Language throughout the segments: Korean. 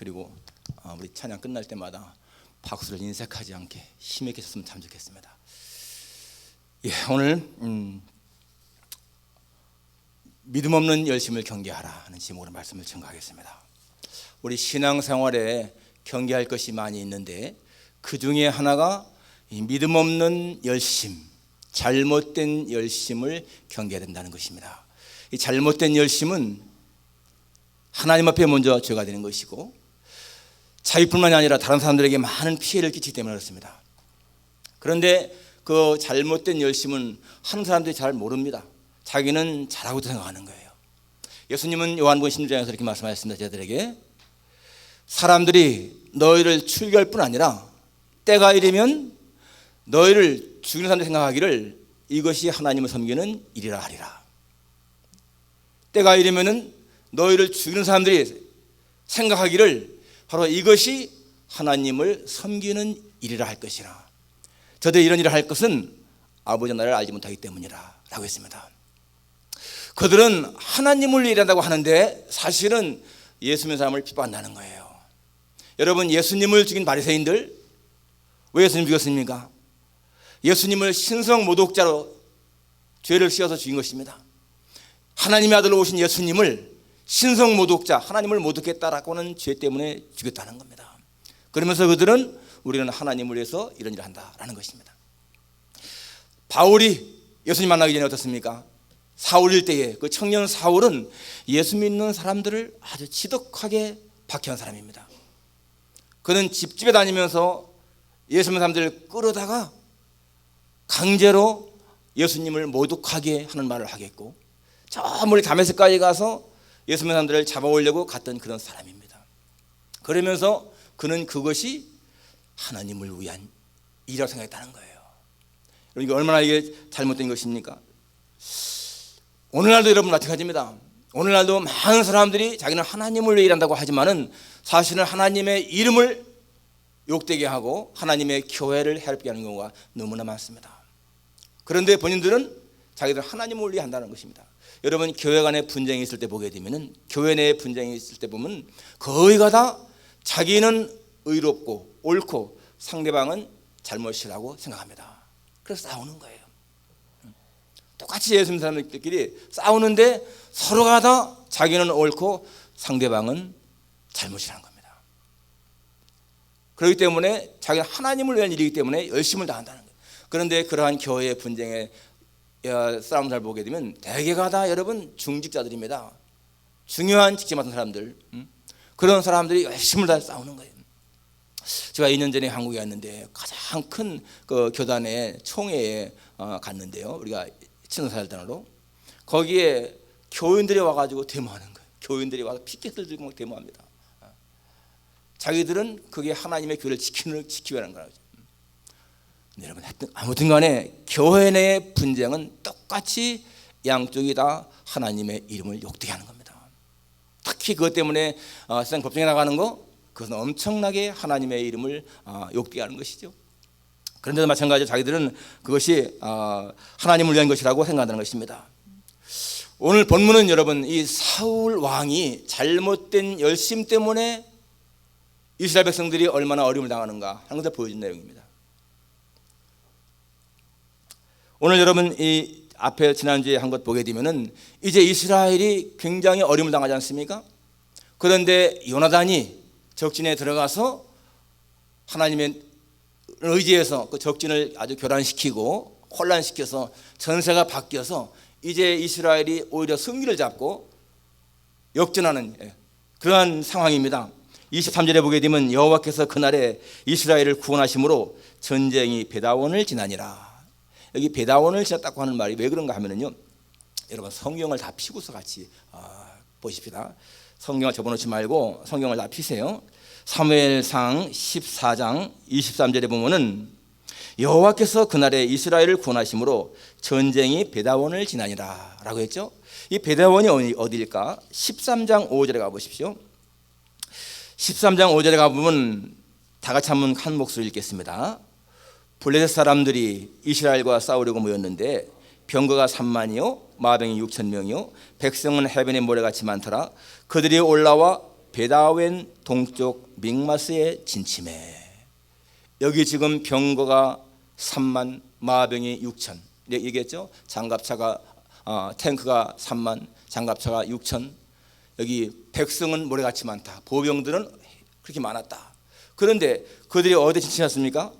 그리고 우리 찬양 끝날 때마다 박수를 인색하지 않게 힘있게 쳤으면 참 좋겠습니다. 예, 오늘 믿음 없는 열심을 경계하라 하는 제목으로 말씀을 전가하겠습니다. 우리 신앙생활에 경계할 것이 많이 있는데 그 중에 하나가 이 믿음 없는 열심, 잘못된 열심을 경계해야 된다는 것입니다. 이 잘못된 열심은 하나님 앞에 먼저 죄가 되는 것이고 자기뿐만이 아니라 다른 사람들에게 많은 피해를 끼치기 때문에 그렇습니다. 그런데 그 잘못된 열심은 하는 사람들이 잘 모릅니다. 자기는 잘하고 생각하는 거예요. 예수님은 요한복음 16장에서 이렇게 말씀하셨습니다. 저희들에게 사람들이 너희를 출교할 뿐 아니라 때가 이르면 너희를 죽이는 사람들이 생각하기를 이것이 하나님을 섬기는 일이라 하리라. 때가 이르면 너희를 죽이는 사람들이 생각하기를 바로 이것이 하나님을 섬기는 일이라 할 것이라. 저들이 이런 일을 할 것은 아버지 나라를 알지 못하기 때문이라 라고 했습니다. 그들은 하나님을 일한다고 하는데 사실은 예수 믿는 사람을 핍박한다는 거예요. 여러분, 예수님을 죽인 바리새인들 왜 예수님 죽였습니까? 예수님을 신성 모독자로 죄를 씌워서 죽인 것입니다. 하나님의 아들로 오신 예수님을 신성 모독자, 하나님을 모독했다라고 하는 죄 때문에 죽였다는 겁니다. 그러면서 그들은 우리는 하나님을 위해서 이런 일을 한다라는 것입니다. 바울이 예수님 만나기 전에 어떻습니까? 사울일 때에 그 청년 사울은 예수 믿는 사람들을 아주 지독하게 박해한 사람입니다. 그는 집집에 다니면서 예수 믿는 사람들을 끌어다가 강제로 예수님을 모독하게 하는 말을 하겠고 저 멀리 다메섹까지 가서 예수 믿는 사람들을 잡아오려고 갔던 그런 사람입니다. 그러면서 그는 그것이 하나님을 위한 일이라고 생각했다는 거예요. 이게 얼마나 이게 잘못된 것입니까? 오늘날도 여러분 마찬가지입니다. 오늘날도 많은 사람들이 자기는 하나님을 위해 일한다고 하지만은 사실은 하나님의 이름을 욕되게 하고 하나님의 교회를 해롭게 하는 경우가 너무나 많습니다. 그런데 본인들은 자기들 하나님을 위해 한다는 것입니다. 여러분, 교회 간에 분쟁이 있을 때 보게 되면은 교회 내에 분쟁이 있을 때 보면 거의가 다 자기는 의롭고 옳고 상대방은 잘못이라고 생각합니다. 그래서 싸우는 거예요. 똑같이 예수 믿는 사람들끼리 싸우는데 서로가 다 자기는 옳고 상대방은 잘못이라는 겁니다. 그렇기 때문에 자기는 하나님을 위한 일이기 때문에 열심을 다한다는 거예요. 그런데 그러한 교회의 분쟁에 싸움 잘 보게 되면 대개가 다 여러분 중직자들입니다. 중요한 직책 맡은 사람들, 그런 사람들이 열심을 다해 싸우는 거예요. 제가 2년 전에 한국에 왔는데 가장 큰 그 교단의 총회에 갔는데요. 우리가 친노사절단으로 거기에 교인들이 와가지고 데모하는 거예요. 교인들이 와서 피켓을 들고 막 데모합니다. 자기들은 그게 하나님의 교회를 지키기 위한 거라고. 여러분, 아무튼 간에 교회 내의 분쟁은 똑같이 양쪽이 다 하나님의 이름을 욕되게 하는 겁니다. 특히 그것 때문에 세상 법정에 나가는 거, 그것은 엄청나게 하나님의 이름을 욕되게 하는 것이죠. 그런데도 마찬가지로 자기들은 그것이 하나님을 위한 것이라고 생각한다는 것입니다. 오늘 본문은 여러분, 이 사울 왕이 잘못된 열심 때문에 이스라엘 백성들이 얼마나 어려움을 당하는가 하는 것을 보여준 내용입니다. 오늘 여러분, 이 앞에 지난주에 한 것 보게 되면은 이제 이스라엘이 굉장히 어려움을 당하지 않습니까? 그런데 요나단이 적진에 들어가서 하나님의 의지에서 그 적진을 아주 교란시키고 혼란시켜서 전세가 바뀌어서 이제 이스라엘이 오히려 승기를 잡고 역전하는 그러한 상황입니다. 23절에 보게 되면 여호와께서 그날에 이스라엘을 구원하심으로 전쟁이 베다원을 지나니라. 여기 베다원을 지났다고 하는 말이 왜 그런가 하면은요, 여러분 성경을 다 피고서 같이 보십시다. 성경을 접어놓지 말고 성경을 다 피세요. 사무엘상 14장 23절에 보면은 여호와께서 그날에 이스라엘을 구원하심으로 전쟁이 베다원을 지나니라 라고 했죠. 이 베다원이 어디일까? 13장 5절에 가보십시오. 13장 5절에 가보면 다 같이 한번 한 목소리 읽겠습니다. 블레셋 사람들이 이스라엘과 싸우려고 모였는데 병거가 3만이요 마병이 6천 명이요 백성은 해변의 모래같이 많더라. 그들이 올라와 베다웬 동쪽 믹마스에 진침해. 여기 지금 병거가 3만, 마병이 6천. 얘기했죠. 장갑차가 탱크가 3만, 장갑차가 6천. 여기 백성은 모래같이 많다. 보병들은 그렇게 많았다. 그런데 그들이 어디 진침했습니까?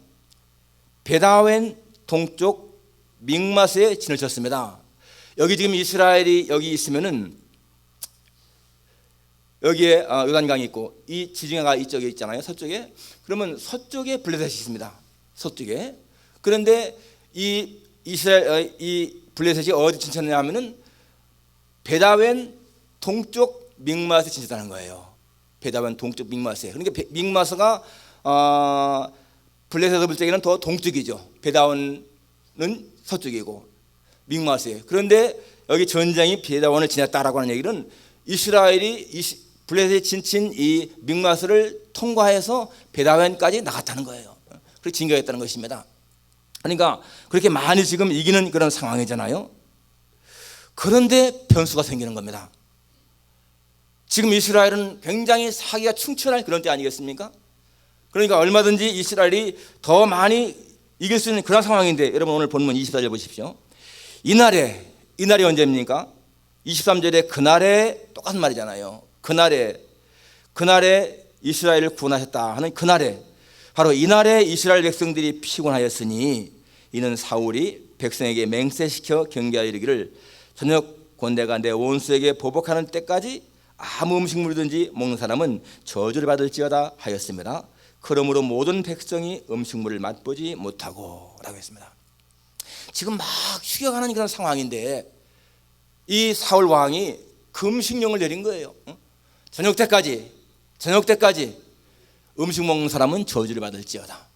베다웬 동쪽 믹마스에 진을 쳤습니다. 여기 지금 이스라엘이 여기 있으면은 여기에 요단강이 있고 이 지중해가 이쪽에 있잖아요. 서쪽에. 그러면 서쪽에 블레셋이 있습니다. 서쪽에. 그런데 이 이스라엘 이 블레셋이 어디 진쳤냐 하면은 베다웬 동쪽 믹마스에 진쳤다는 거예요. 베다웬 동쪽 믹마스에. 그러니까 믹마스가 블레셋을 볼 때에는 더 동쪽이죠. 베다원은 서쪽이고 믹마스에. 그런데 여기 전쟁이 베다원을 지났다라고 하는 얘기는 이스라엘이 블레셋에 진친 이 믹마스를 통과해서 베다웬까지 나갔다는 거예요. 그렇게 진격했다는 것입니다. 그러니까 그렇게 많이 지금 이기는 그런 상황이잖아요. 그런데 변수가 생기는 겁니다. 지금 이스라엘은 굉장히 사기가 충천할 그런 때 아니겠습니까? 그러니까 얼마든지 이스라엘이 더 많이 이길 수 있는 그런 상황인데, 여러분 오늘 본문 24절 보십시오. 이날이 언제입니까? 23절에 그날에 똑같은 말이잖아요. 그날에 이스라엘을 구원하셨다 하는 그날에, 바로 이날에 이스라엘 백성들이 피곤하였으니 이는 사울이 백성에게 맹세시켜 경계하여 이르기를 저녁 군대가 내 원수에게 보복하는 때까지 아무 음식물이든지 먹는 사람은 저주를 받을지어다 하였습니다. 그러므로 모든 백성이 음식물을 맛보지 못하고 라고 했습니다. 지금 막 죽여가는 그런 상황인데 이 사울 왕이 금식령을 내린 거예요. 저녁 때까지 음식 먹는 사람은 저주를 받을지어다.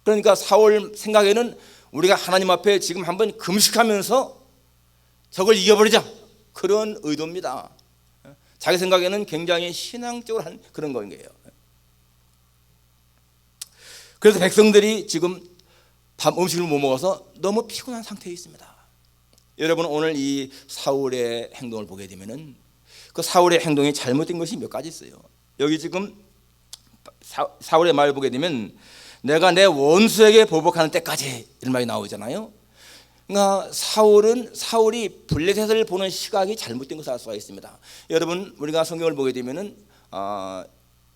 그러니까 사울 생각에는 우리가 하나님 앞에 지금 한번 금식하면서 적을 이겨버리자, 그런 의도입니다. 자기 생각에는 굉장히 신앙적으로 한 그런 거예요. 그래서 백성들이 지금 밤 음식을 못 먹어서 너무 피곤한 상태에 있습니다. 여러분 오늘 이 사울의 행동을 보게 되면은 그 사울의 행동이 잘못된 것이 몇 가지 있어요. 여기 지금 사울의 말을 보게 되면 내가 내 원수에게 보복하는 때까지 이런 말이 나오잖아요. 그러니까 사울이 블레셋을 보는 시각이 잘못된 것을 알 수가 있습니다. 여러분 우리가 성경을 보게 되면은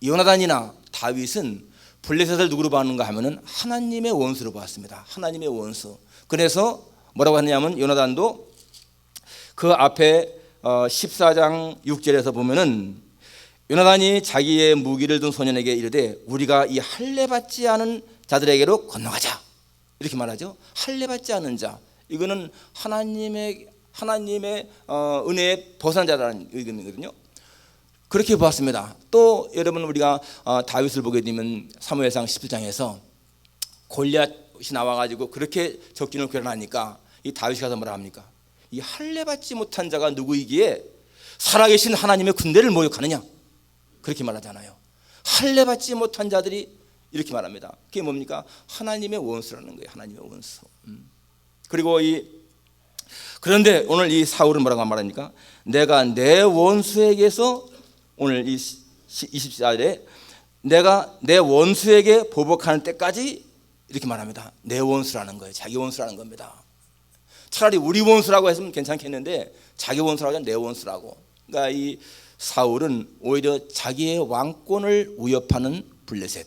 요나단이나 다윗은 블레셋을 누구로 봤는가 하면은 하나님의 원수로 봤습니다. 하나님의 원수. 그래서 뭐라고 하냐면 요나단도 그 앞에 14장 6절에서 보면은 요나단이 자기의 무기를 든 소년에게 이르되 우리가 이 할례 받지 않은 자들에게로 건너가자, 이렇게 말하죠. 할례 받지 않은 자, 이거는 하나님의 은혜에 벗어난 자라는 의미거든요. 그렇게 보았습니다. 또 여러분 우리가 다윗을 보게 되면 사무엘상 17장에서 골리앗이 나와가지고 그렇게 적진을 괴란하니까 이 다윗이 가서 뭐라 합니까? 이 할례 받지 못한 자가 누구이기에 살아계신 하나님의 군대를 모욕하느냐, 그렇게 말하잖아요. 할례 받지 못한 자들이 이렇게 말합니다. 그게 뭡니까? 하나님의 원수라는 거예요. 하나님의 원수. 그리고 그런데 오늘 이 사울은 뭐라고 말합니까? 내가 내 원수에게서, 오늘 이 24절에 내가 내 원수에게 보복하는 때까지 이렇게 말합니다. 내 원수라는 거예요. 자기 원수라는 겁니다. 차라리 우리 원수라고 했으면 괜찮겠는데 자기 원수라고 하면 내 원수라고. 그러니까 이 사울은 오히려 자기의 왕권을 위협하는 블레셋,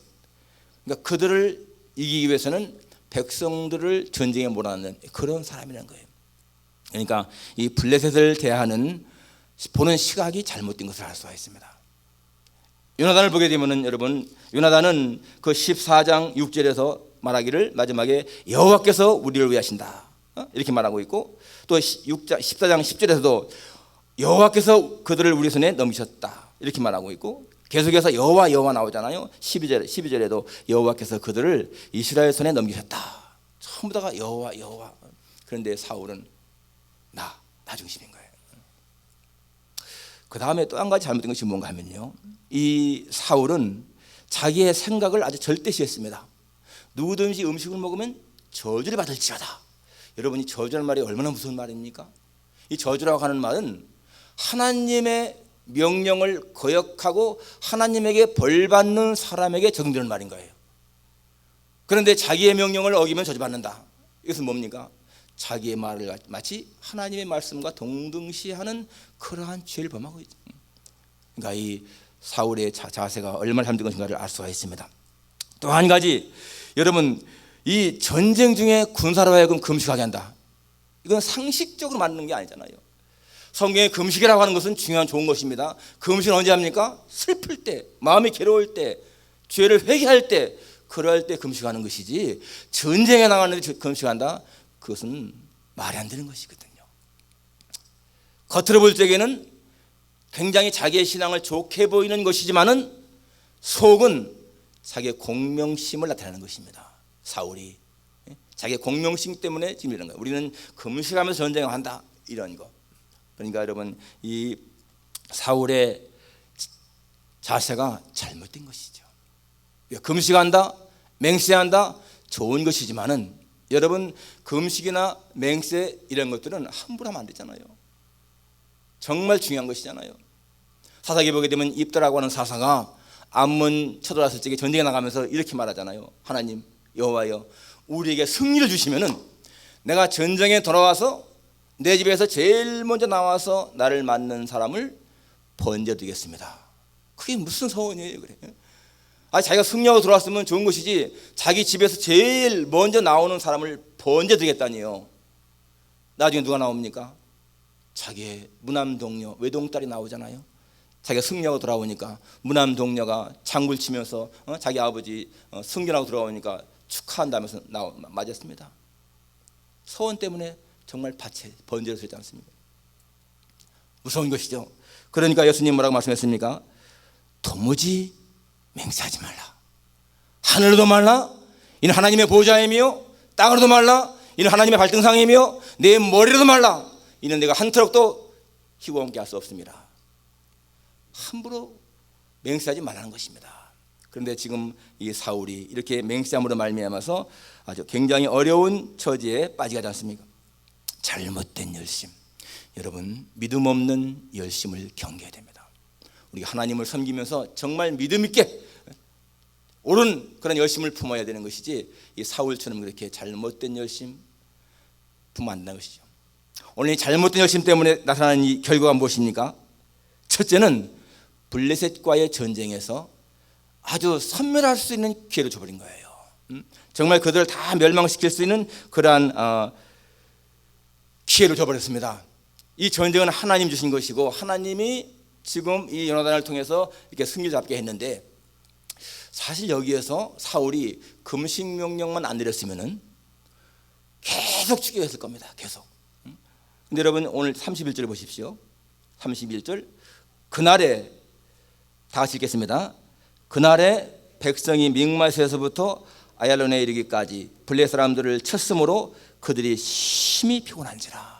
그러니까 그들을 이기기 위해서는 백성들을 전쟁에 몰아넣는 그런 사람이라는 거예요. 그러니까 이 블레셋을 대하는 보는 시각이 잘못된 것을 알 수가 있습니다. 요나단을 보게 되면은 여러분, 요나단은 그 14장 6절에서 말하기를 마지막에 여호와께서 우리를 위하신다, 이렇게 말하고 있고, 또 14장 10절에서도 여호와께서 그들을 우리 손에 넘기셨다, 이렇게 말하고 있고, 계속해서 여호와 나오잖아요. 12절에도 여호와께서 그들을 이스라엘 손에 넘기셨다. 전부 다가 여호와. 그런데 사울은 나 중심인 거예요. 그 다음에 또 한 가지 잘못된 것이 뭔가 하면요, 이 사울은 자기의 생각을 아주 절대시했습니다. 누구든지 음식을 먹으면 저주를 받을지어다. 여러분, 이 저주라는 말이 얼마나 무서운 말입니까? 이 저주라고 하는 말은 하나님의 명령을 거역하고 하나님에게 벌받는 사람에게 적용되는 말인 거예요. 그런데 자기의 명령을 어기면 저주받는다. 이것은 뭡니까? 자기의 말을 마치 하나님의 말씀과 동등시하는 그러한 죄를 범하고 있죠. 그러니까 이 사울의 자세가 얼마나 힘든 것인가를 알 수가 있습니다. 또 한 가지, 여러분, 이 전쟁 중에 군사로 하여금 금식하게 한다. 이건 상식적으로 맞는 게 아니잖아요. 성경에 금식이라고 하는 것은 중요한 좋은 것입니다. 금식은 언제 합니까? 슬플 때, 마음이 괴로울 때, 죄를 회개할 때, 그럴 때 금식하는 것이지, 전쟁에 나가는데 금식한다? 그것은 말이 안 되는 것이거든요. 겉으로 볼 적에는 굉장히 자기의 신앙을 좋게 보이는 것이지만은 속은 자기의 공명심을 나타내는 것입니다. 사울이 자기의 공명심 때문에 지금 이런 거예요. 우리는 금식하면서 전쟁을 한다, 이런 거. 그러니까 여러분, 이 사울의 자세가 잘못된 것이죠. 금식한다, 맹세한다, 좋은 것이지만은 여러분, 금식이나 맹세 이런 것들은 함부로 하면 안 되잖아요. 정말 중요한 것이잖아요. 사사기에 보게 되면 입다라고 하는 사사가 암몬 쳐들어왔을 적에 전쟁에 나가면서 이렇게 말하잖아요. 하나님, 여호와여, 우리에게 승리를 주시면은 내가 전쟁에 돌아와서 내 집에서 제일 먼저 나와서 나를 맞는 사람을 번제드리겠습니다. 그게 무슨 소원이에요, 그래? 자기가 승리하고 들어왔으면 좋은 것이지, 자기 집에서 제일 먼저 나오는 사람을 번제드리겠다니요. 나중에 누가 나옵니까? 자기의 무남 동료, 외동딸이 나오잖아요. 자기가 승리하고 돌아오니까 무남 동료가 장구를 치면서 자기 아버지 승진하고 돌아오니까 축하한다면서 맞았습니다. 소원 때문에 정말 밭에 번제를 드리지 않습니까? 무서운 것이죠. 그러니까 예수님 뭐라고 말씀했습니까? 도무지 맹세하지 말라. 하늘로도 말라. 이는 하나님의 보좌이며, 땅으로도 말라. 이는 하나님의 발등상이며, 내 머리로도 말라. 이는 내가 한 트럭도 희고 함께 할 수 없습니다. 함부로 맹세하지 말라는 것입니다. 그런데 지금 이 사울이 이렇게 맹세함으로 말미암아서 아주 굉장히 어려운 처지에 빠지게 하지 않습니까? 잘못된 열심. 여러분, 믿음 없는 열심을 경계해야 됩니다. 우리가 하나님을 섬기면서 정말 믿음 있게 옳은 그런 열심을 품어야 되는 것이지, 이 사울처럼 그렇게 잘못된 열심 품으면 안 된다는 것이죠. 오늘 이 잘못된 열심 때문에 나타나는 이 결과가 무엇입니까? 첫째는 블레셋과의 전쟁에서 아주 선멸할 수 있는 기회를 줘버린 거예요. 정말 그들을 다 멸망시킬 수 있는 그러한 기회를 줘버렸습니다. 이 전쟁은 하나님 주신 것이고, 하나님이 지금 이 요나단을 통해서 이렇게 승리 잡게 했는데, 사실 여기에서 사울이 금식 명령만 안 내렸으면은 계속 죽여했을 겁니다. 계속. 근데 여러분, 오늘 31절 보십시오. 31절. 그날에, 다 같이 읽겠습니다. 그날에 백성이 믹마스에서부터 아얄론에 이르기까지 블레 사람들을 쳤으므로 그들이 심히 피곤한지라.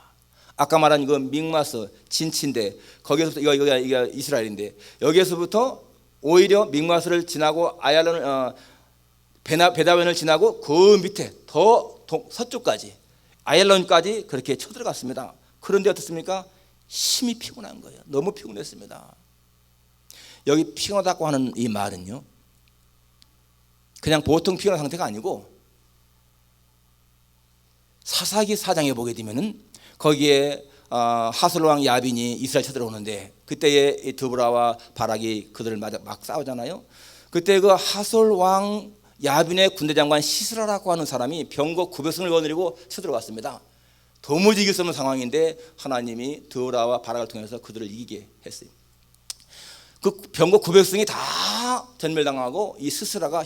아까 말한 이거 믹마스 진치인데, 거기서부터 이거 이스라엘인데, 여기에서부터 오히려 믹마스를 지나고 아얄론 베다웬을 지나고 그 밑에 더 서쪽까지 아얄론까지 그렇게 쳐들어갔습니다. 그런데 어떻습니까? 심히 피곤한 거예요. 너무 피곤했습니다. 여기 피곤하다고 하는 이 말은요, 그냥 보통 피곤한 상태가 아니고, 사사기 4장에 보게 되면은 거기에 하솔 왕 야빈이 이스라엘 쳐들어오는데, 그때에 드보라와 바락이 그들을 막 싸우잖아요. 그때 그 하솔 왕 야빈의 군대 장관 시스라라고 하는 사람이 병거 900승을 거느리고 쳐들어갔습니다. 도무지 이길 수 없는 상황인데 하나님이 드보라와 바락을 통해서 그들을 이기게 했어요. 그 병거 900승이 다 전멸당하고 이 시스라가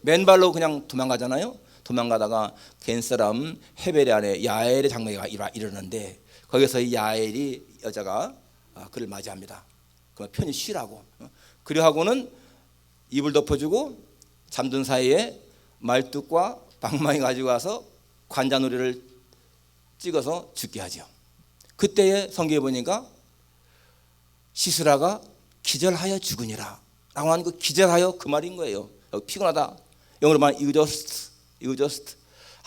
맨발로 그냥 도망가잖아요. 도망가다가 겐사람 헤벨 안에 야엘의 장막에 이르는데, 거기서 이 야엘이 여자가 그를 맞이합니다. 그 편히 쉬라고. 그리하고는 입을 덮어주고 잠든 사이에 말뚝과 방망이 가지고 와서 관자놀이를 찍어서 죽게 하죠. 그때에 성경에 보니까 시스라가 기절하여 죽으니라 라고 하는 그 기절하여 그 말인 거예요. 피곤하다. 영어로 말하면 exhaust.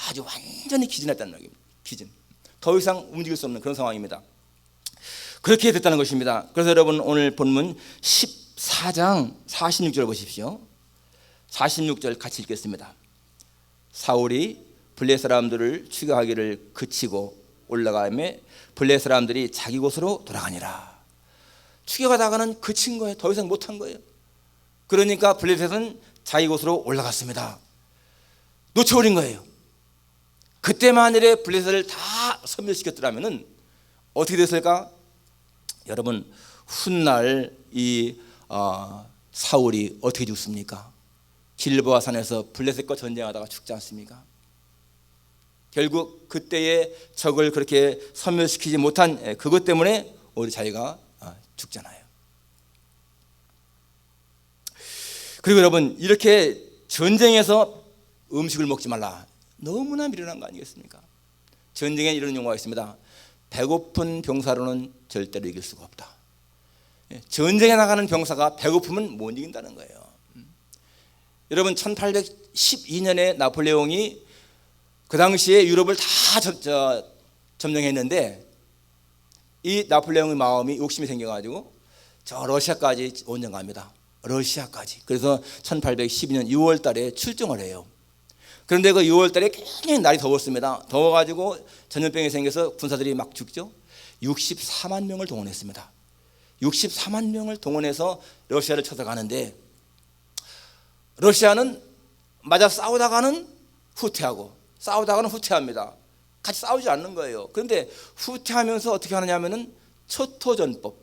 아주 완전히 기진했다는 얘기입니다. 기진. 더 이상 움직일 수 없는 그런 상황입니다. 그렇게 됐다는 것입니다. 그래서 여러분 오늘 본문 14장 46절 보십시오. 46절 같이 읽겠습니다. 사울이 블레 사람들을 추격하기를 그치고 올라가매 블레 사람들이 자기 곳으로 돌아가니라. 추격하다가는 그친 거예요. 더 이상 못한 거예요. 그러니까 블레셋은 자기 곳으로 올라갔습니다. 놓쳐버린 거예요. 그때 만일에 블레셋을 다 섬멸시켰더라면 어떻게 됐을까? 여러분 훗날 이 사울이 어떻게 죽습니까? 길보아 산에서 블레셋과 전쟁하다가 죽지 않습니까? 결국 그때의 적을 그렇게 섬멸시키지 못한 그것 때문에 우리 자기가 죽잖아요. 그리고 여러분 이렇게 전쟁에서 음식을 먹지 말라, 너무나 미련한 거 아니겠습니까? 전쟁에 이런 용어가 있습니다. 배고픈 병사로는 절대로 이길 수가 없다. 전쟁에 나가는 병사가 배고프면 못 이긴다는 거예요. 여러분 1812년에 나폴레옹이 그 당시에 유럽을 다 점령했는데 이 나폴레옹의 마음이 욕심이 생겨가지고 저 러시아까지 원정 갑니다. 러시아까지. 그래서 1812년 6월 달에 출정을 해요. 그런데 그 6월 달에 굉장히 날이 더웠습니다. 더워가지고 전염병이 생겨서 군사들이 막 죽죠. 64만 명을 동원했습니다. 64만 명을 동원해서 러시아를 쳐들어가는데 러시아는 맞아 싸우다가는 후퇴하고 싸우다가는 후퇴합니다. 같이 싸우지 않는 거예요. 그런데 후퇴하면서 어떻게 하느냐면은 초토전법.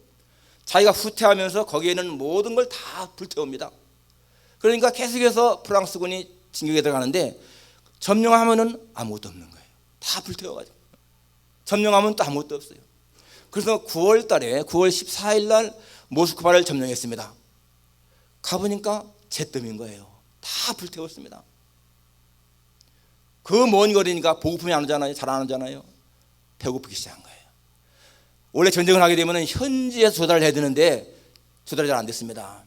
자기가 후퇴하면서 거기에는 모든 걸 다 불태웁니다. 그러니까 계속해서 프랑스군이 진격에 들어가는데 점령하면은 아무것도 없는 거예요. 다 불태워가지고. 점령하면 또 아무것도 없어요. 그래서 9월 달에 9월 14일 날 모스크바를 점령했습니다. 가보니까 잿더미인 거예요. 다 불태웠습니다. 그 먼 거리니까 보급품이 안 오잖아요. 잘 안 오잖아요. 배고프기 시작한 거예요. 원래 전쟁을 하게 되면 현지에서 조달을 해야 되는데 조달이 잘 안 됐습니다.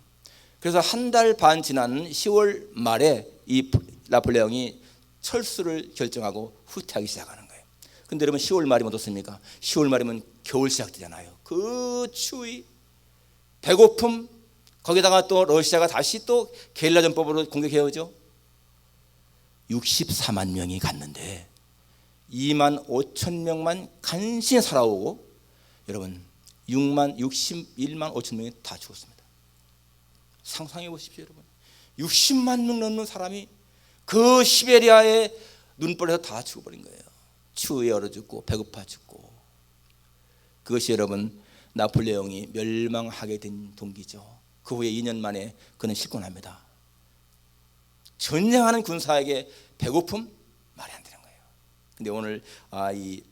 그래서 한 달 반 지난 10월 말에 이 나폴레옹이 철수를 결정하고 후퇴하기 시작하는 거예요. 근데 여러분 10월 말이면 어떻습니까? 10월 말이면 겨울 시작되잖아요. 그 추위, 배고픔, 거기다가 또 러시아가 다시 또 게릴라 전법으로 공격해오죠. 64만 명이 갔는데 2만 5천 명만 간신히 살아오고 여러분 61만 5천 명이 다 죽었습니다. 상상해 보십시오. 여러분 60만 명 넘는 사람이 그 시베리아의 눈벌에서 다 죽어버린 거예요. 추위에 얼어 죽고 배고파 죽고. 그것이 여러분 나폴레옹이 멸망하게 된 동기죠. 그 후에 2년 만에 그는 실권합니다. 전쟁하는 군사에게 배고픔? 말이 안 되는 거예요. 근데 오늘 이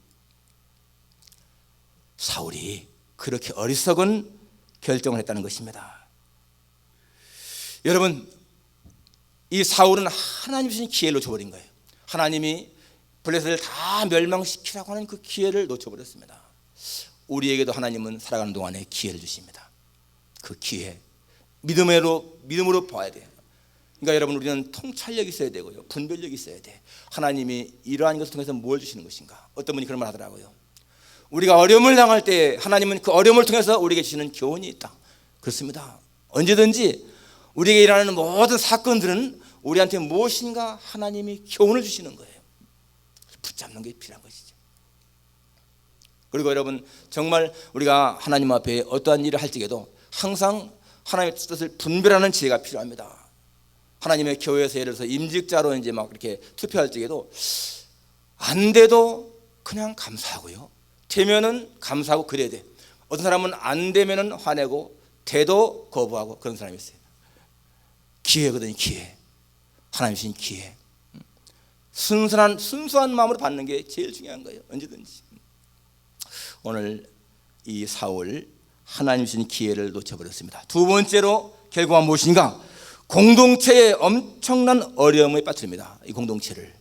사울이 그렇게 어리석은 결정을 했다는 것입니다. 여러분 이 사울은 하나님 주신 기회를 놓쳐버린 거예요. 하나님이 블레셋을 다 멸망시키라고 하는 그 기회를 놓쳐버렸습니다. 우리에게도 하나님은 살아가는 동안에 기회를 주십니다. 그 기회 믿음으로 봐야 돼요. 그러니까 여러분 우리는 통찰력이 있어야 되고요. 분별력이 있어야 돼. 하나님이 이러한 것을 통해서 뭘 주시는 것인가. 어떤 분이 그런 말 하더라고요. 우리가 어려움을 당할 때 하나님은 그 어려움을 통해서 우리에게 주시는 교훈이 있다. 그렇습니다. 언제든지 우리에게 일어나는 모든 사건들은 우리한테 무엇인가 하나님이 교훈을 주시는 거예요. 붙잡는 게 필요한 것이죠. 그리고 여러분 정말 우리가 하나님 앞에 어떠한 일을 할 적에도 항상 하나님의 뜻을 분별하는 지혜가 필요합니다. 하나님의 교회에서 예를 들어서 임직자로 이제 막 이렇게 투표할 적에도 안 돼도 그냥 감사하고요. 되면은 감사하고 그래야 돼. 어떤 사람은 안 되면은 화내고 돼도 거부하고 그런 사람이 있어요. 기회거든요. 기회. 하나님 주신 기회. 순수한 마음으로 받는 게 제일 중요한 거예요. 언제든지. 오늘 이 사울 하나님 주신 기회를 놓쳐버렸습니다. 두 번째로 결과가 무엇인가? 공동체의 엄청난 어려움에 빠뜨립니다. 이 공동체를.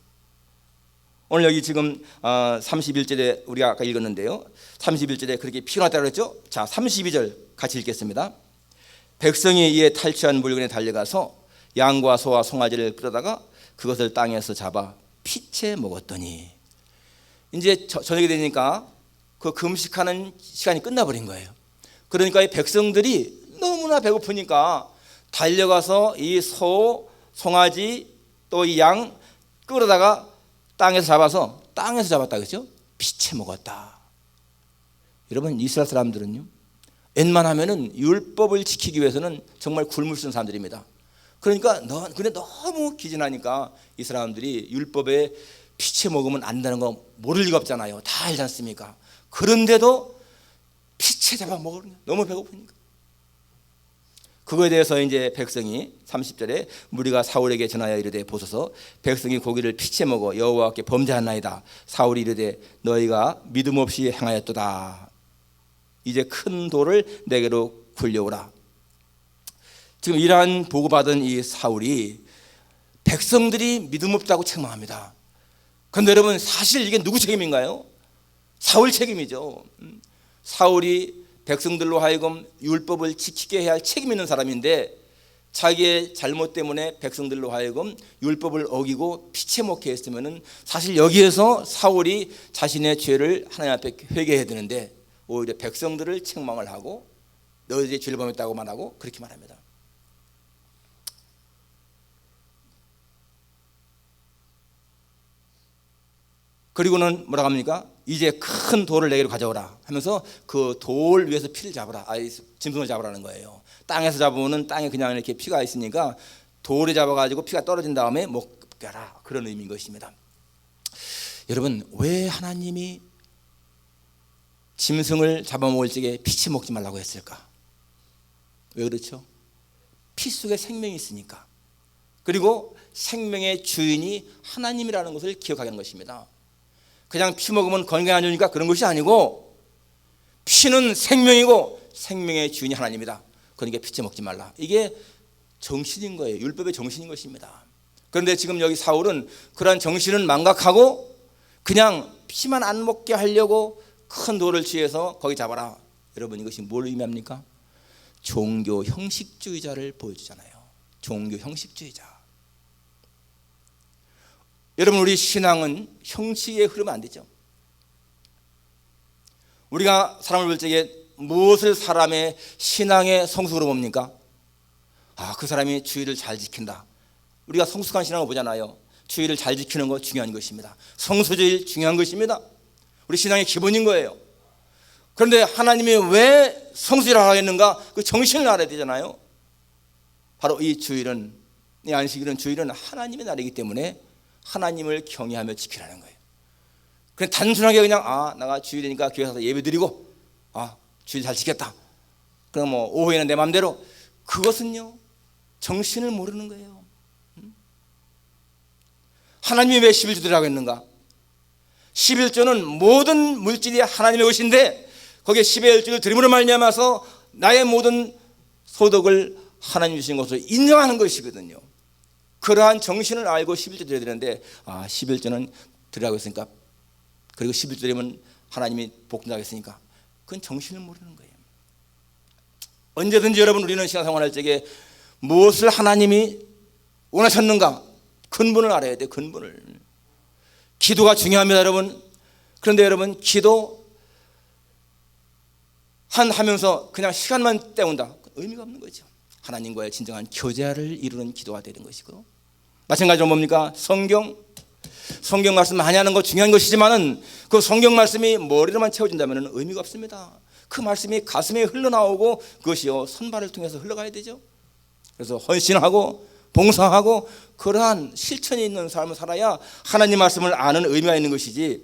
오늘 여기 지금 31절에 우리가 아까 읽었는데요. 31절에 그렇게 피곤하다고 그랬죠. 자 32절 같이 읽겠습니다. 백성이 이에 탈취한 물건에 달려가서 양과 소와 송아지를 끌어다가 그것을 땅에서 잡아 피채 먹었더니 이제 저녁이 되니까 그 금식하는 시간이 끝나버린 거예요. 그러니까 이 백성들이 너무나 배고프니까 달려가서 이 소, 송아지 또 이 양 끌어다가 땅에서 잡았다 그죠? 피채 먹었다. 여러분 이스라엘 사람들은요 웬만하면은 율법을 지키기 위해서는 정말 굶을 쓰는 사람들입니다. 그러니까 근데 너무 기진하니까 이 사람들이 율법에 피채 먹으면 안 되는 거 모를 리가 없잖아요. 다 알지 않습니까? 그런데도 피채 잡아 먹으려 너무 배고프니까. 그거에 대해서 이제 백성이 30절에 무리가 사울에게 전하여 이르되 보소서 백성이 고기를 피채 먹어 여호와께 범죄하나이다. 사울이 이르되 너희가 믿음 없이 행하였도다. 이제 큰 돌을 내게로 굴려오라. 지금 이러한 보고받은 이 사울이 백성들이 믿음 없다고 책망합니다. 그런데 여러분 사실 이게 누구 책임인가요? 사울 책임이죠. 사울이 백성들로 하여금 율법을 지키게 해야 할 책임 있는 사람인데 자기의 잘못 때문에 백성들로 하여금 율법을 어기고 피채 먹게 했으면 사실 여기에서 사울이 자신의 죄를 하나님 앞에 회개해야 되는데 오히려 백성들을 책망을 하고 너희들이 죄를 범했다고 말하고 그렇게 말합니다. 그리고는 뭐라고 합니까? 이제 큰 돌을 내게로 가져오라 하면서 그 돌 위에서 피를 잡으라. 짐승을 잡으라는 거예요. 땅에서 잡으면 땅에 그냥 이렇게 피가 있으니까 돌에 잡아가지고 피가 떨어진 다음에 먹여라. 그런 의미인 것입니다. 여러분 왜 하나님이 짐승을 잡아먹을 적에 피치 먹지 말라고 했을까? 왜 그렇죠? 피 속에 생명이 있으니까. 그리고 생명의 주인이 하나님이라는 것을 기억하게 하는 것입니다. 그냥 피 먹으면 건강에 안 좋으니까 그런 것이 아니고 피는 생명이고 생명의 주인이 하나님이다. 그러니까 피채 먹지 말라. 이게 정신인 거예요. 율법의 정신인 것입니다. 그런데 지금 여기 사울은 그러한 정신은 망각하고 그냥 피만 안 먹게 하려고 큰 돌을 취해서 거기 잡아라. 여러분 이것이 뭘 의미합니까? 종교 형식주의자를 보여주잖아요. 종교 형식주의자. 여러분 우리 신앙은 형식에 흐르면 안 되죠. 우리가 사람을 볼 적에 무엇을 사람의 신앙의 성숙으로 봅니까? 그 사람이 주의를 잘 지킨다. 우리가 성숙한 신앙을 보잖아요. 주의를 잘 지키는 거 중요한 것입니다. 성수제일 중요한 것입니다. 우리 신앙의 기본인 거예요. 그런데 하나님이 왜 성수제를 하겠는가? 그 정신을 알아야 되잖아요. 바로 이 주일은, 이 안식일은 주일은 하나님의 날이기 때문에 하나님을 경외하며 지키라는 거예요. 그냥 단순하게 그냥 내가 주일이니까 교회 가서 예배 드리고 주일 잘 지켰다. 그럼 뭐 오후에는 내 마음대로. 그것은요 정신을 모르는 거예요. 하나님이 왜 11조 드리라고 했는가? 11조는 모든 물질이 하나님의 것인데 거기에 10의 1조를 드림으로 말미암아서 나의 모든 소득을 하나님 주신 것으로 인정하는 것이거든요. 그러한 정신을 알고 11조 드려야 되는데 11조는 드리라고 했으니까 그리고 11조 드리면 하나님이 복된다고 했으니까 그건 정신을 모르는 거예요. 언제든지 여러분 우리는 신앙생활할 적에 무엇을 하나님이 원하셨는가 근본을 알아야 돼요. 근본을. 기도가 중요합니다 여러분. 그런데 여러분 기도 하면서 그냥 시간만 때운다 의미가 없는 거죠. 하나님과의 진정한 교제를 이루는 기도가 되는 것이고 마찬가지로 뭡니까? 성경 말씀 많이 하는 거 중요한 것이지만은 그 성경 말씀이 머리로만 채워진다면 의미가 없습니다. 그 말씀이 가슴에 흘러나오고 그것이요 손발을 통해서 흘러가야 되죠. 그래서 헌신하고 봉사하고 그러한 실천이 있는 삶을 살아야 하나님 말씀을 아는 의미가 있는 것이지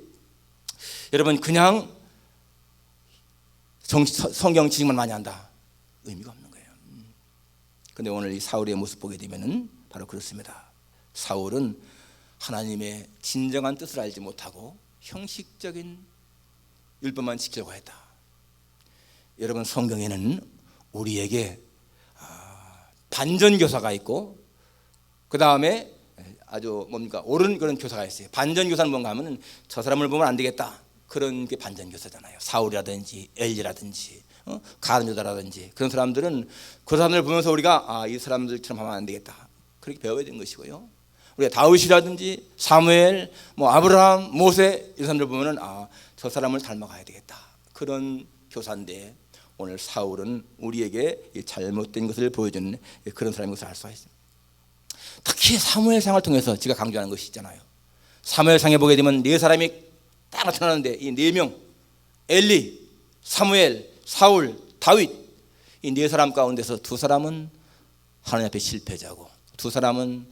여러분 그냥 성경 지식만 많이 한다 의미가 없는 거예요. 그런데 오늘 이 사울의 모습 보게 되면 바로 그렇습니다. 사울은 하나님의 진정한 뜻을 알지 못하고 형식적인 율법만 지키려고 했다. 여러분 성경에는 우리에게 반전 교사가 있고 그 다음에 아주 옳은 그런 교사가 있어요. 반전 교사는 뭔가 하면 저 사람을 보면 안 되겠다 그런 게 반전 교사잖아요. 사울이라든지 엘리라든지 가룟유다라든지 그런 사람들은 그 사람들을 보면서 우리가 이 사람들처럼 하면 안 되겠다 그렇게 배워야 되는 것이고요. 우리가 다윗이라든지 사무엘, 아브라함, 모세 이런 사람들 보면은 저 사람을 닮아가야 되겠다 그런 교사인데 오늘 사울은 우리에게 이 잘못된 것을 보여주는 그런 사람인 것을 알 수가 있습니다. 특히 사무엘상을 통해서 제가 강조하는 것이 있잖아요. 사무엘상에 보게 되면 네 사람이 딱 나타나는데 이 네 명, 엘리, 사무엘, 사울, 다윗, 이 네 사람 가운데서 두 사람은 하나님 앞에 실패자고 두 사람은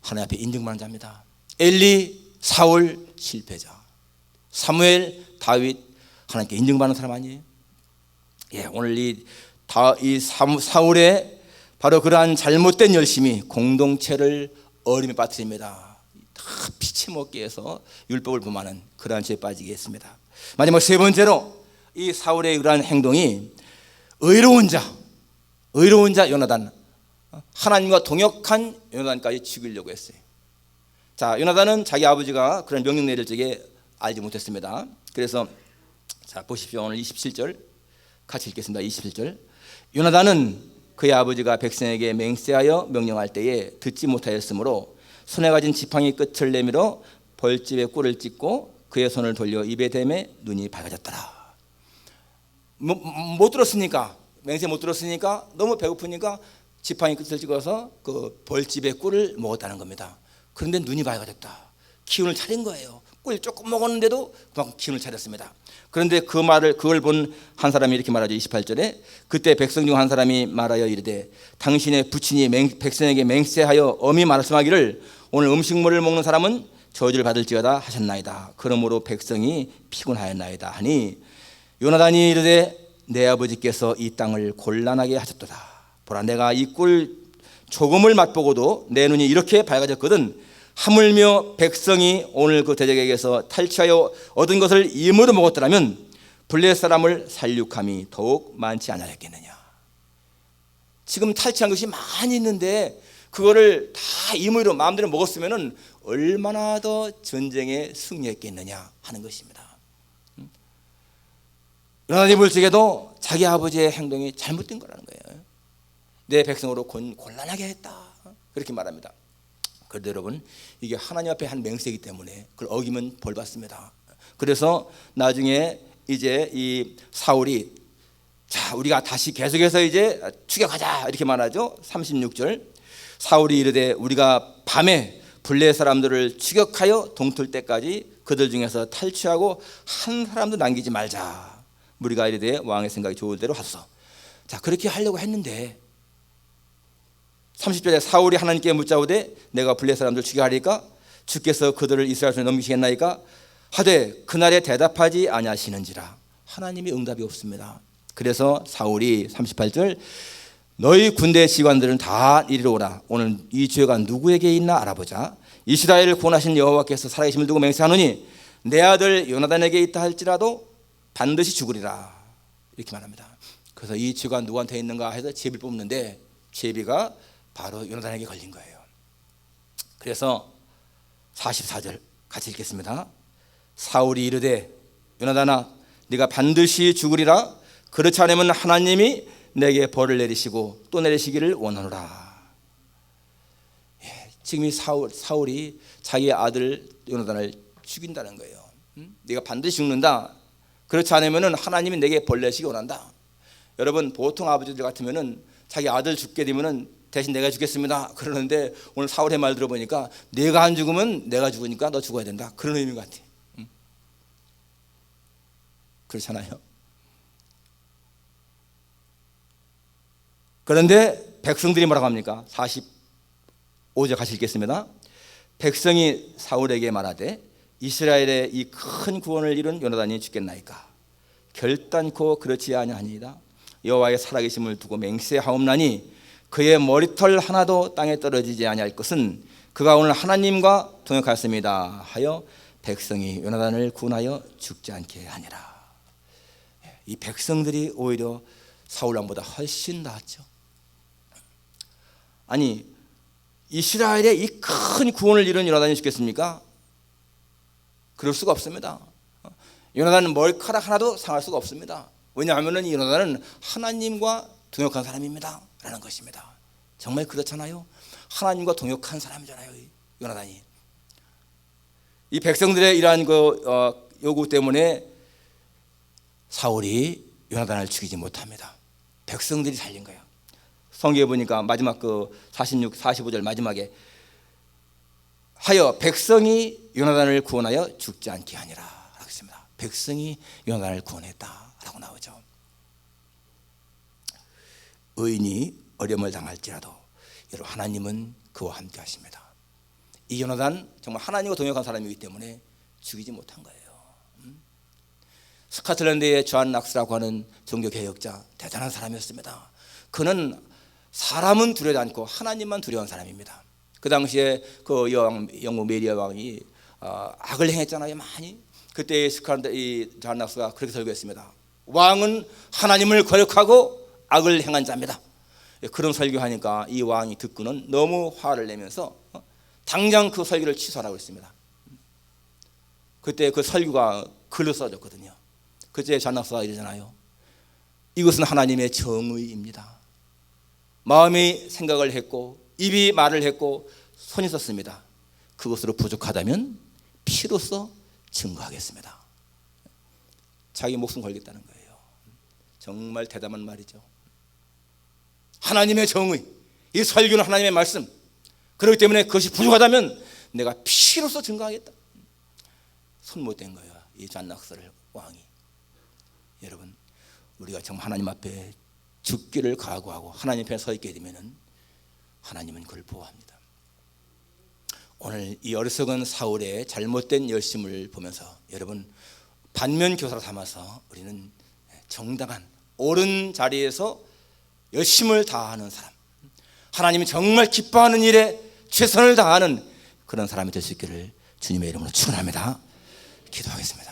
하나님 앞에 인정받는 자입니다. 엘리, 사울 실패자, 사무엘, 다윗 하나님께 인정받는 사람 아니에요? 예, 오늘 이 사울의 바로 그러한 잘못된 열심이 공동체를 어림에 빠뜨립니다. 다 피치 먹기 위해서 율법을 범하는 그러한 죄에 빠지게 했습니다. 마지막 세 번째로 이 사울의 그러한 행동이 의로운 자 요나단, 하나님과 동역한 요나단까지 죽이려고 했어요. 자, 요나단은 자기 아버지가 그런 명령 내릴 적에 알지 못했습니다. 그래서 자 보십시오. 오늘 27절 같이 읽겠습니다. 27절. 요나단은 그의 아버지가 백성에게 맹세하여 명령할 때에 듣지 못하였으므로 손에 가진 지팡이 끝을 내밀어 벌집에 꿀을 찢고 그의 손을 돌려 입에 대매 눈이 밝아졌더라. 못 들었으니까, 맹세 못 들었으니까 너무 배고프니까 지팡이 끝을 찍어서 그 벌집에 꿀을 먹었다는 겁니다. 그런데 눈이 밝아졌다. 기운을 차린 거예요. 꿀 조금 먹었는데도 그만큼 기운을 차렸습니다. 그런데 그걸 본 한 사람이 이렇게 말하죠. 28절에 그때 백성 중 한 사람이 말하여 이르되 당신의 부친이 백성에게 맹세하여 엄히 말씀하기를 오늘 음식물을 먹는 사람은 저주를 받을지어다 하셨나이다. 그러므로 백성이 피곤하였나이다 하니 요나단이 이르되 내 아버지께서 이 땅을 곤란하게 하셨도다. 보라 내가 이 꿀 조금을 맛보고도 내 눈이 이렇게 밝아졌거든. 하물며 백성이 오늘 그 대적에게서 탈취하여 얻은 것을 임으로 먹었더라면 블레셋 사람을 살육함이 더욱 많지 않았겠느냐. 지금 탈취한 것이 많이 있는데 그거를 다 임의로 마음대로 먹었으면 얼마나 더 전쟁에 승리했겠느냐 하는 것입니다. 요나단이 볼 적에도 자기 아버지의 행동이 잘못된 거라는 거예요. 내 백성으로 곤란하게 했다 그렇게 말합니다. 그런데 여러분 이게 하나님 앞에 한 맹세이기 때문에 그걸 어기면 벌 받습니다. 그래서 나중에 이제 이 사울이 자 우리가 다시 계속해서 이제 추격하자 이렇게 말하죠. 36절 사울이 이르되 우리가 밤에 블레 사람들을 추격하여 동틀 때까지 그들 중에서 탈취하고 한 사람도 남기지 말자. 무리가 이르되 왕의 생각이 좋을 대로 하소서. 자 그렇게 하려고 했는데 30절에 사울이 하나님께 묻자오되 내가 블레 사람들 죽여하리까 주께서 그들을 이스라엘 손에 넘기시겠나이까 하되 그날에 대답하지 아니하시는지라. 하나님이 응답이 없습니다. 그래서 사울이 38절 너희 군대 지관들은 다 이리로 오라. 오늘 이 죄가 누구에게 있나 알아보자. 이스라엘을 구원하신 여호와께서 살아계심을 두고 맹세하노니 내 아들 요나단에게 있다 할지라도 반드시 죽으리라. 이렇게 말합니다. 그래서 이 죄가 누구한테 있는가 해서 제비를 뽑는데 제비가 바로 요나단에게 걸린 거예요. 그래서 44절 같이 읽겠습니다. 사울이 이르되 요나단아 네가 반드시 죽으리라. 그렇지 않으면 하나님이 내게 벌을 내리시고 또 내리시기를 원하노라. 예, 지금 이 사울이 자기의 아들 요나단을 죽인다는 거예요. 네가 반드시 죽는다. 그렇지 않으면 하나님이 내게 벌 내시기 원한다. 여러분 보통 아버지들 같으면 자기 아들 죽게 되면 대신 내가 죽겠습니다 그러는데 오늘 사울의 말 들어보니까 내가 안 죽으면 내가 죽으니까 너 죽어야 된다 그런 의미 같아. 그렇잖아요. 그런데 백성들이 뭐라고 합니까? 45절 같이 읽겠습니다. 백성이 사울에게 말하되 이스라엘의 이 큰 구원을 이룬 요나단이 죽겠나이까. 결단코 그렇지 아니하니이다. 여호와의 살아계심을 두고 맹세하옵나니 그의 머리털 하나도 땅에 떨어지지 아니할 것은 그가 오늘 하나님과 동역하였습니다 하여 백성이 요나단을 구원하여 죽지 않게 하니라. 이 백성들이 오히려 사울 왕보다 훨씬 나았죠. 아니 이스라엘의 이 큰 구원을 이룬 요나단이 죽겠습니까? 그럴 수가 없습니다. 요나단은 머리카락 하나도 상할 수가 없습니다. 왜냐하면 이 요나단은 하나님과 동역한 사람입니다 라는 것입니다. 정말 그렇잖아요. 하나님과 동역한 사람이잖아요 요나단이. 이 백성들의 이러한 요구 때문에 사울이 요나단을 죽이지 못합니다. 백성들이 살린 거예요. 성경에 보니까 마지막 그 46, 45절 마지막에 하여 백성이 요나단을 구원하여 죽지 않게 하니라 라고 했습니다. 백성이 요나단을 구원했다라고 나오죠. 의인이 어려움을 당할지라도 여러분 하나님은 그와 함께 하십니다. 이 요나단 정말 하나님과 동역한 사람이기 때문에 죽이지 못한 거예요. 스코틀랜드의 존 낙스라고 하는 종교개혁자, 대단한 사람이었습니다. 그는 사람은 두려워하지 않고 하나님만 두려워한 사람입니다. 그 당시에 그 영국 메리아 왕이 악을 행했잖아요, 많이. 그때 이 존 낙스가 그렇게 설교했습니다. 왕은 하나님을 거역하고 악을 행한 자입니다. 그런 설교하니까 이 왕이 듣고는 너무 화를 내면서 당장 그 설교를 취소하라고 했습니다. 그때 그 설교가 글로 써졌거든요. 그때 존 낙스가 이러잖아요. 이것은 하나님의 정의입니다. 마음이 생각을 했고 입이 말을 했고 손이 썼습니다. 그것으로 부족하다면 피로써 증거하겠습니다. 자기 목숨 걸겠다는 거예요. 정말 대담한 말이죠. 하나님의 정의, 이 설교는 하나님의 말씀. 그렇기 때문에 그것이 부족하다면 내가 피로써 증거하겠다. 손 못 댄 거예요, 이 존 낙스를 왕이. 여러분, 우리가 정말 하나님 앞에 죽기를 각오하고 하나님 앞에 서 있게 되면은 하나님은 그걸 보호합니다. 오늘 이 어리석은 사울의 잘못된 열심을 보면서 여러분 반면 교사로 삼아서 우리는 정당한 옳은 자리에서 열심을 다하는 사람, 하나님이 정말 기뻐하는 일에 최선을 다하는 그런 사람이 될 수 있기를 주님의 이름으로 축원합니다. 기도하겠습니다.